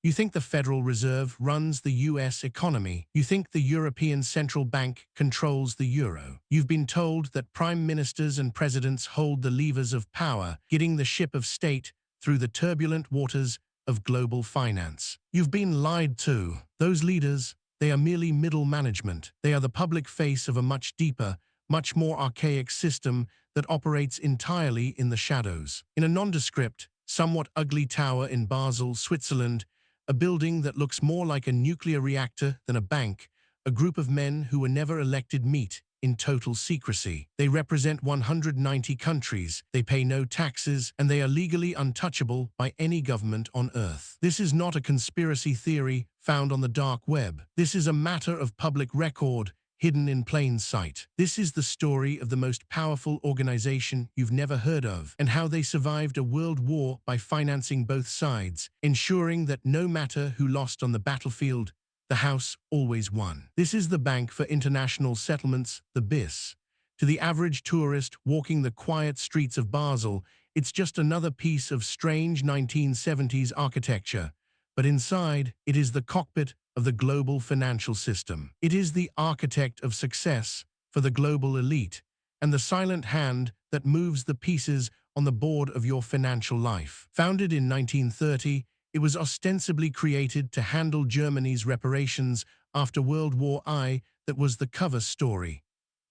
You think the Federal Reserve runs the US economy. You think the European Central Bank controls the euro. You've been told that prime ministers and presidents hold the levers of power, guiding the ship of state through the turbulent waters of global finance. You've been lied to. Those leaders, they are merely middle management. They are the public face of a much deeper, much more archaic system that operates entirely in the shadows. In a nondescript, somewhat ugly tower in Basel, Switzerland, a building that looks more like a nuclear reactor than a bank, a group of men who were never elected meet in total secrecy. They represent 190 countries, they pay no taxes, and they are legally untouchable by any government on Earth. This is not a conspiracy theory found on the dark web. This is a matter of public record, hidden in plain sight. This is the story of the most powerful organization you've never heard of, and how they survived a world war by financing both sides, ensuring that no matter who lost on the battlefield, the house always won. This is the Bank for International Settlements, the BIS. To the average tourist walking the quiet streets of Basel, it's just another piece of strange 1970s architecture. But inside, it is the cockpit of the global financial system. It is the architect of success for the global elite, and the silent hand that moves the pieces on the board of your financial life. Founded in 1930, it was ostensibly created to handle Germany's reparations after World War I. That was the cover story.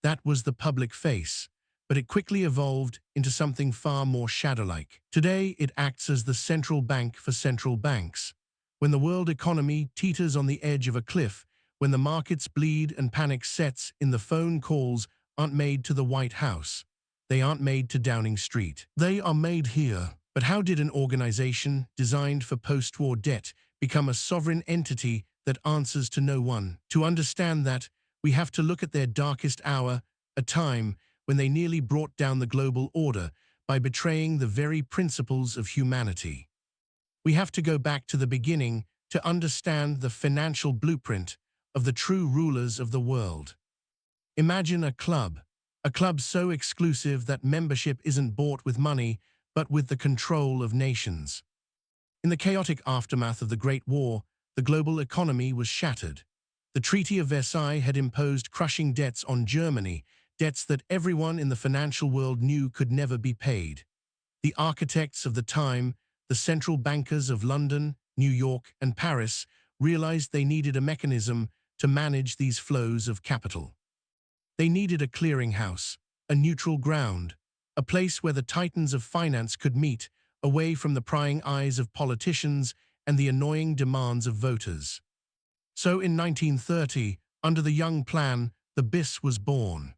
That was the public face. But it quickly evolved into something far more shadow-like. Today, it acts as the central bank for central banks. When the world economy teeters on the edge of a cliff, when the markets bleed and panic sets in, the phone calls aren't made to the White House. They aren't made to Downing Street. They are made here. But how did an organization designed for post-war debt become a sovereign entity that answers to no one? To understand that, we have to look at their darkest hour, a time when they nearly brought down the global order by betraying the very principles of humanity. We have to go back to the beginning to understand the financial blueprint of the true rulers of the world. Imagine a club so exclusive that membership isn't bought with money, but with the control of nations. In the chaotic aftermath of the Great War, the global economy was shattered. The Treaty of Versailles had imposed crushing debts on Germany, debts that everyone in the financial world knew could never be paid. The architects of the time, the central bankers of London, New York, and Paris, realized they needed a mechanism to manage these flows of capital. They needed a clearinghouse, a neutral ground, a place where the titans of finance could meet, away from the prying eyes of politicians and the annoying demands of voters. So in 1930, under the Young Plan, the BIS was born.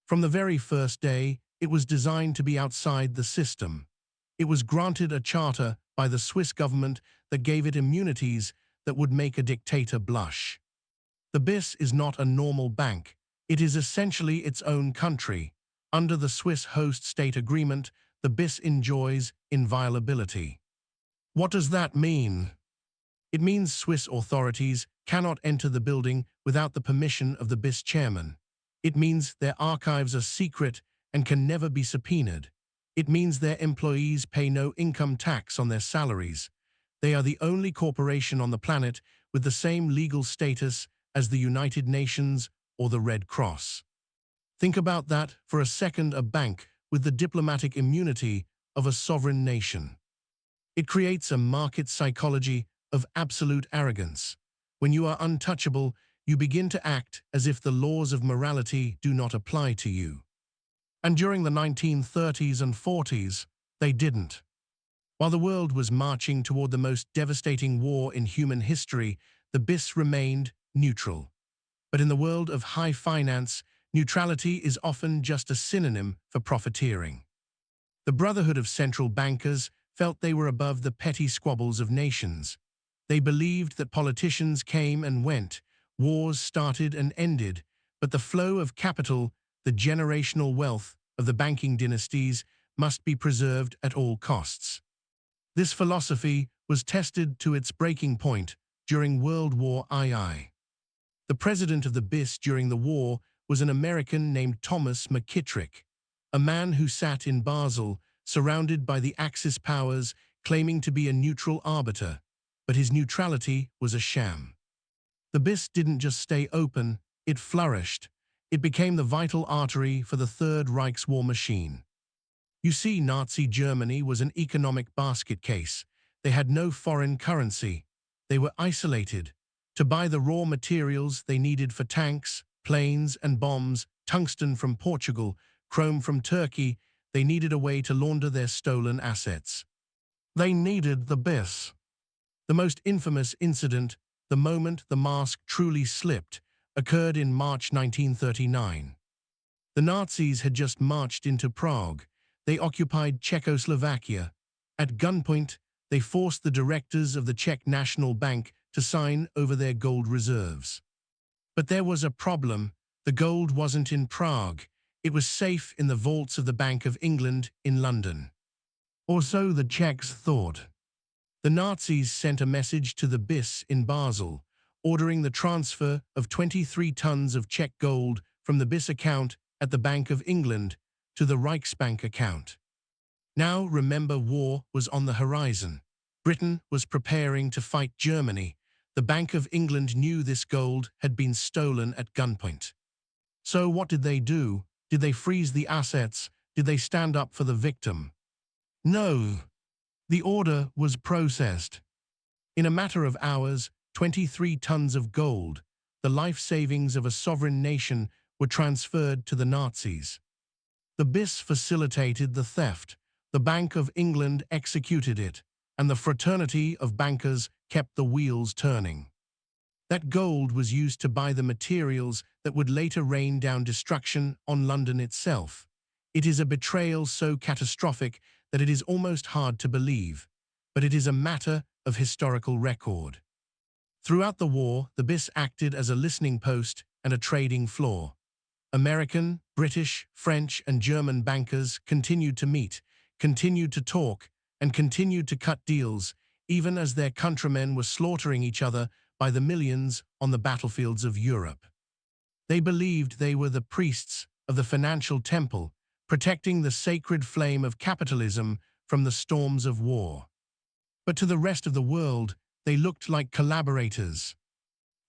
From the very first day, it was designed to be outside the system. It was granted a charter by the Swiss government that gave it immunities that would make a dictator blush. The BIS is not a normal bank. It is essentially its own country. Under the Swiss host state agreement, the BIS enjoys inviolability. What does that mean? It means Swiss authorities cannot enter the building without the permission of the BIS chairman. It means their archives are secret and can never be subpoenaed. It means their employees pay no income tax on their salaries. They are the only corporation on the planet with the same legal status as the United Nations or the Red Cross. Think about that for a second, a bank with the diplomatic immunity of a sovereign nation. It creates a market psychology of absolute arrogance. When you are untouchable, you begin to act as if the laws of morality do not apply to you. And during the 1930s and 40s, they didn't. While the world was marching toward the most devastating war in human history, the BIS remained neutral. But in the world of high finance, neutrality is often just a synonym for profiteering. The Brotherhood of Central Bankers felt they were above the petty squabbles of nations. They believed that politicians came and went, wars started and ended, but the flow of capital, the generational wealth of the banking dynasties, must be preserved at all costs. This philosophy was tested to its breaking point during World War II. The president of the BIS during the war was an American named Thomas McKittrick, a man who sat in Basel, surrounded by the Axis powers, claiming to be a neutral arbiter. but his neutrality was a sham. The BIS didn't just stay open, it flourished. It became the vital artery for the Third Reich's war machine. You see, Nazi Germany was an economic basket case. They had no foreign currency. They were isolated. To buy the raw materials they needed for tanks, planes, and bombs, tungsten from Portugal, chrome from Turkey, they needed a way to launder their stolen assets. They needed the BIS. The most infamous incident, the moment the mask truly slipped, occurred in March 1939. The Nazis had just marched into Prague. They occupied Czechoslovakia. At gunpoint, they forced the directors of the Czech National Bank to sign over their gold reserves. But there was a problem. The gold wasn't in Prague. It was safe in the vaults of the Bank of England in London. Or so the Czechs thought. The Nazis sent a message to the BIS in Basel, ordering the transfer of 23 tons of Czech gold from the BIS account at the Bank of England to the Reichsbank account. Now remember, war was on the horizon. Britain was preparing to fight Germany. The Bank of England knew this gold had been stolen at gunpoint. So what did they do? Did they freeze the assets? Did they stand up for the victim? No. The order was processed. In a matter of hours, 23 tons of gold, the life savings of a sovereign nation, were transferred to the Nazis. The BIS facilitated the theft, the Bank of England executed it, and the fraternity of bankers kept the wheels turning. That gold was used to buy the materials that would later rain down destruction on London itself. It is a betrayal so catastrophic that it is almost hard to believe, but it is a matter of historical record. Throughout the war, the BIS acted as a listening post and a trading floor. American, British, French, and German bankers continued to meet, continued to talk, and continued to cut deals, even as their countrymen were slaughtering each other by the millions on the battlefields of Europe. They believed they were the priests of the financial temple, protecting the sacred flame of capitalism from the storms of war. But to the rest of the world, they looked like collaborators.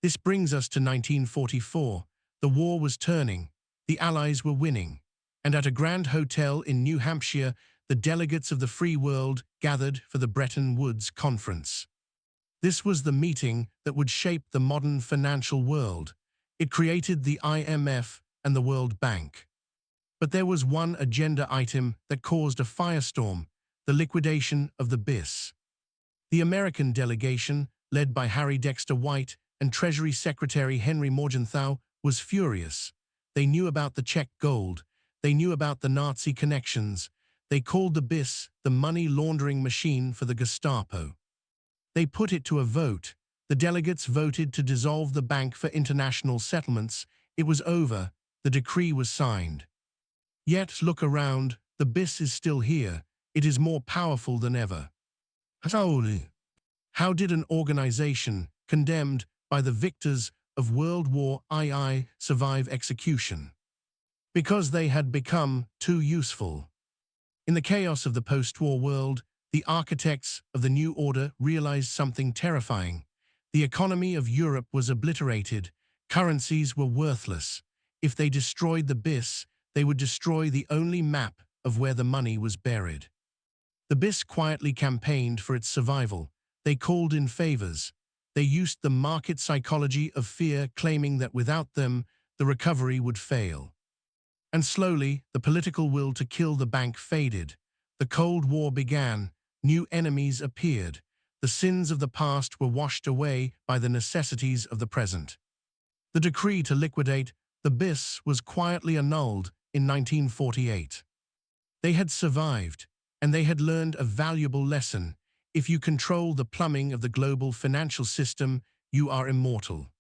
This brings us to 1944. The war was turning, the Allies were winning, and at a grand hotel in New Hampshire, the delegates of the free world gathered for the Bretton Woods Conference. This was the meeting that would shape the modern financial world. It created the IMF and the World Bank. But there was one agenda item that caused a firestorm: the liquidation of the BIS. The American delegation, led by Harry Dexter White and Treasury Secretary Henry Morgenthau, was furious. They knew about the Czech gold. They knew about the Nazi connections. They called the BIS the money laundering machine for the Gestapo. They put it to a vote. The delegates voted to dissolve the bank for international settlements. It was over. The decree was signed. Yet, look around. The BIS is still here. It is more powerful than ever. How did an organization condemned by the victors of World War II survive execution? Because they had become too useful. In the chaos of the post-war world, the architects of the new order realized something terrifying. The economy of Europe was obliterated. Currencies were worthless. If they destroyed the BIS, they would destroy the only map of where the money was buried. The BIS quietly campaigned for its survival. They called in favors. They used the market psychology of fear, claiming that without them, the recovery would fail. And slowly, the political will to kill the bank faded. The Cold War began. New enemies appeared. The sins of the past were washed away by the necessities of the present. The decree to liquidate the BIS was quietly annulled in 1948. They had survived, and they had learned a valuable lesson. If you control the plumbing of the global financial system, you are immortal.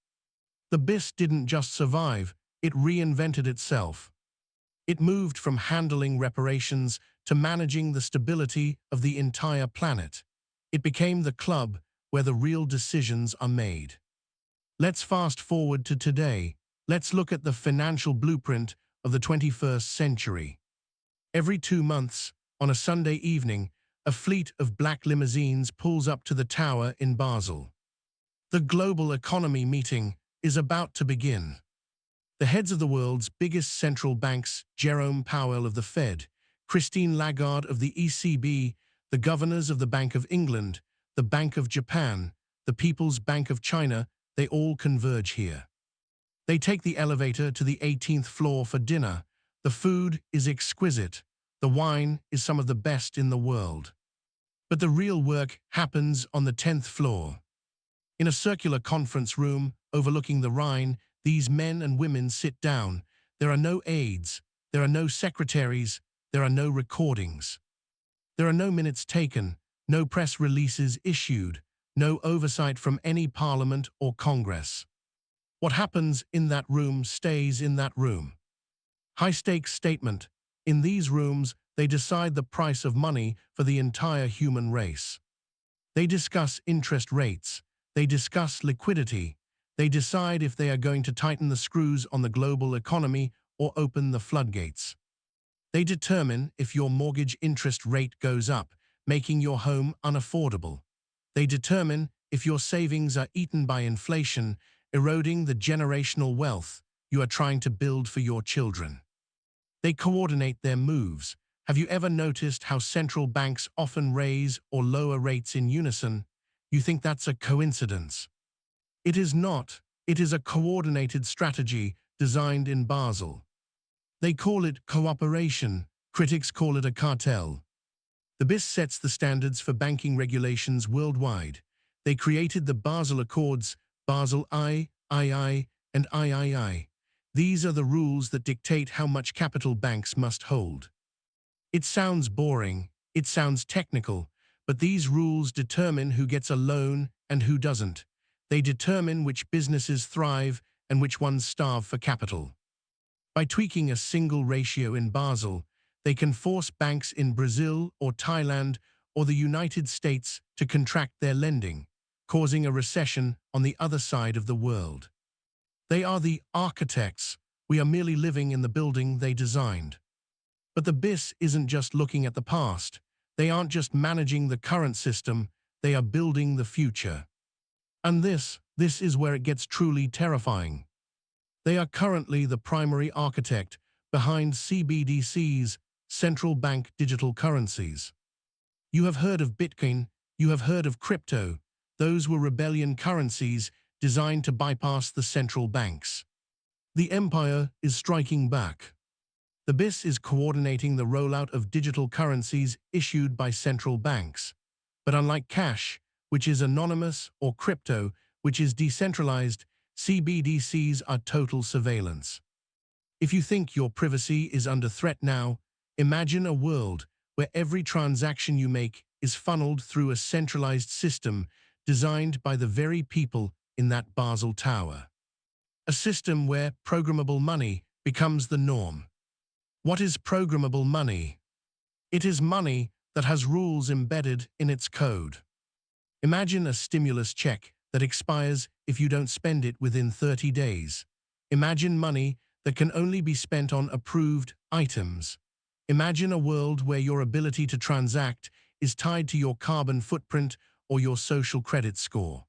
The BIS didn't just survive, it reinvented itself. It moved from handling reparations to managing the stability of the entire planet. It became the club where the real decisions are made. Let's fast forward to today. Let's look at the financial blueprint of the 21st century. Every 2 months, on a Sunday evening, A fleet of black limousines pulls up to the tower in Basel. The global economy meeting is about to begin. The heads of the world's biggest central banks, Jerome Powell of the Fed, Christine Lagarde of the ECB, the governors of the Bank of England, the Bank of Japan, the People's Bank of China, they all converge here. They take the elevator to the 18th floor for dinner. The food is exquisite. The wine is some of the best in the world. But the real work happens on the 10th floor. In a circular conference room overlooking the Rhine, these men and women sit down. There are no aides. There are no secretaries. There are no recordings. There are no minutes taken, no press releases issued, no oversight from any parliament or Congress. What happens in that room stays in that room. High-stakes statement. In these rooms, they decide the price of money for the entire human race. They discuss interest rates. They discuss liquidity. They decide if they are going to tighten the screws on the global economy or open the floodgates. They determine if your mortgage interest rate goes up, making your home unaffordable. They determine if your savings are eaten by inflation, eroding the generational wealth you are trying to build for your children. They coordinate their moves. Have you ever noticed how central banks often raise or lower rates in unison? You think that's a coincidence. It is not. It is a coordinated strategy designed in Basel. They call it cooperation. Critics call it a cartel. The BIS sets the standards for banking regulations worldwide. They created the Basel Accords, Basel I, II, and III. These are the rules that dictate how much capital banks must hold. It sounds boring, it sounds technical, but these rules determine who gets a loan and who doesn't. They determine which businesses thrive and which ones starve for capital. By tweaking a single ratio in Basel, they can force banks in Brazil or Thailand or the United States to contract their lending, causing a recession on the other side of the world. They are the architects. We are merely living in the building they designed. But the BIS isn't just looking at the past. They aren't just managing the current system. They are building the future. And this is where it gets truly terrifying. They are currently the primary architect behind CBDCs, central bank digital currencies. You have heard of Bitcoin, you have heard of crypto. Those were rebellion currencies designed to bypass the central banks. The empire is striking back. The BIS is coordinating the rollout of digital currencies issued by central banks. But unlike cash, which is anonymous, or crypto, which is decentralized, CBDCs are total surveillance. If you think your privacy is under threat now, imagine a world where every transaction you make is funneled through a centralized system designed by the very people in that Basel Tower. A system where programmable money becomes the norm. What is programmable money? It is money that has rules embedded in its code. Imagine a stimulus check that expires if you don't spend it within 30 days. Imagine money that can only be spent on approved items. Imagine a world where your ability to transact is tied to your carbon footprint or your social credit score.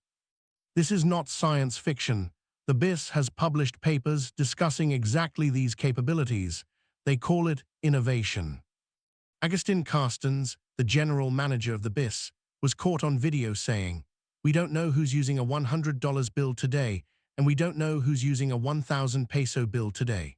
This is not science fiction. The BIS has published papers discussing exactly these capabilities. They call it innovation. Agustin Carstens, the general manager of the BIS, was caught on video saying, "We don't know who's using a $100 bill today, and we don't know who's using a 1,000 peso bill today."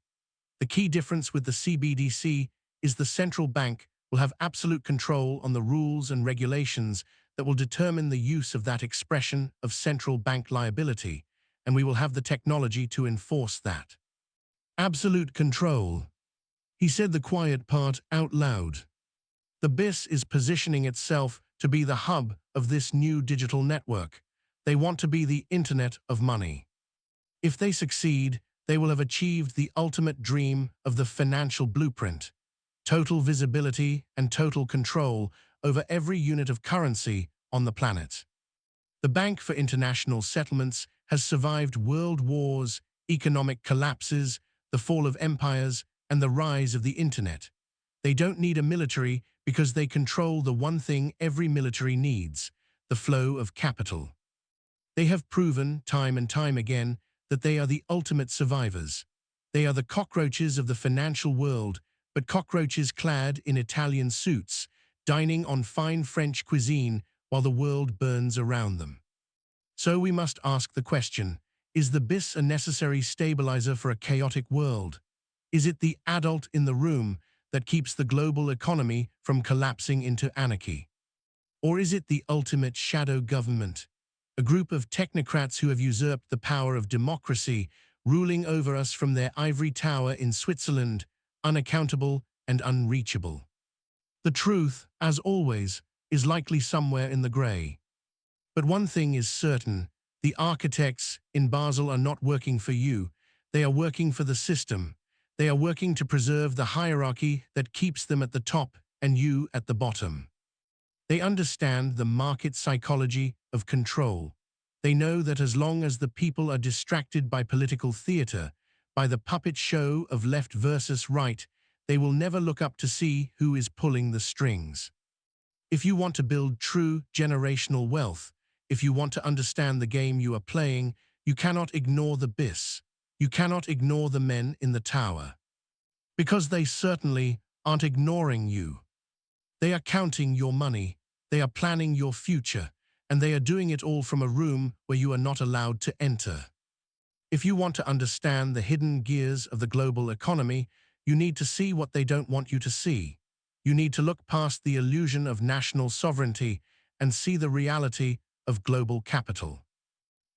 The key difference with the CBDC is the central bank will have absolute control on the rules and regulations that will determine the use of that expression of central bank liability, and we will have the technology to enforce that. Absolute control. He said the quiet part out loud. The BIS is positioning itself to be the hub of this new digital network. They want to be the Internet of money. If they succeed, they will have achieved the ultimate dream of the financial blueprint: total visibility and total control over every unit of currency on the planet. The Bank for International Settlements has survived world wars, economic collapses, the fall of empires, and the rise of the Internet. They don't need a military because they control the one thing every military needs, the flow of capital. They have proven, time and time again, that they are the ultimate survivors. They are the cockroaches of the financial world, but cockroaches clad in Italian suits, dining on fine French cuisine while the world burns around them. So we must ask the question, is the BIS a necessary stabilizer for a chaotic world? Is it the adult in the room that keeps the global economy from collapsing into anarchy? Or is it the ultimate shadow government, a group of technocrats who have usurped the power of democracy, ruling over us from their ivory tower in Switzerland, unaccountable and unreachable? The truth, as always, is likely somewhere in the grey. But one thing is certain, the architects in Basel are not working for you, they are working for the system. They are working to preserve the hierarchy that keeps them at the top and you at the bottom. They understand the market psychology of control. They know that as long as the people are distracted by political theater, by the puppet show of left versus right, they will never look up to see who is pulling the strings. If you want to build true generational wealth, if you want to understand the game you are playing, you cannot ignore the BIS. You cannot ignore the men in the tower. Because they certainly aren't ignoring you. They are counting your money, they are planning your future, and they are doing it all from a room where you are not allowed to enter. If you want to understand the hidden gears of the global economy, you need to see what they don't want you to see. You need to look past the illusion of national sovereignty and see the reality of global capital.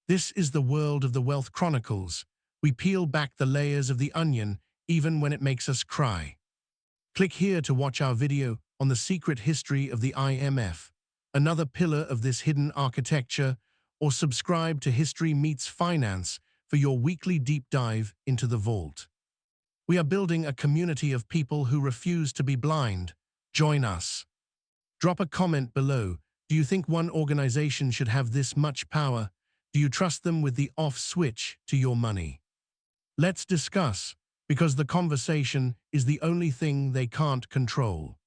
This is the world of the Wealth Chronicles. We peel back the layers of the onion even when it makes us cry. Click here to watch our video on the secret history of the IMF, another pillar of this hidden architecture, or subscribe to History Meets Finance for your weekly deep dive into the vault. We are building a community of people who refuse to be blind. Join us. Drop a comment below. Do you think one organization should have this much power? Do you trust them with the off switch to your money? Let's discuss, because the conversation is the only thing they can't control.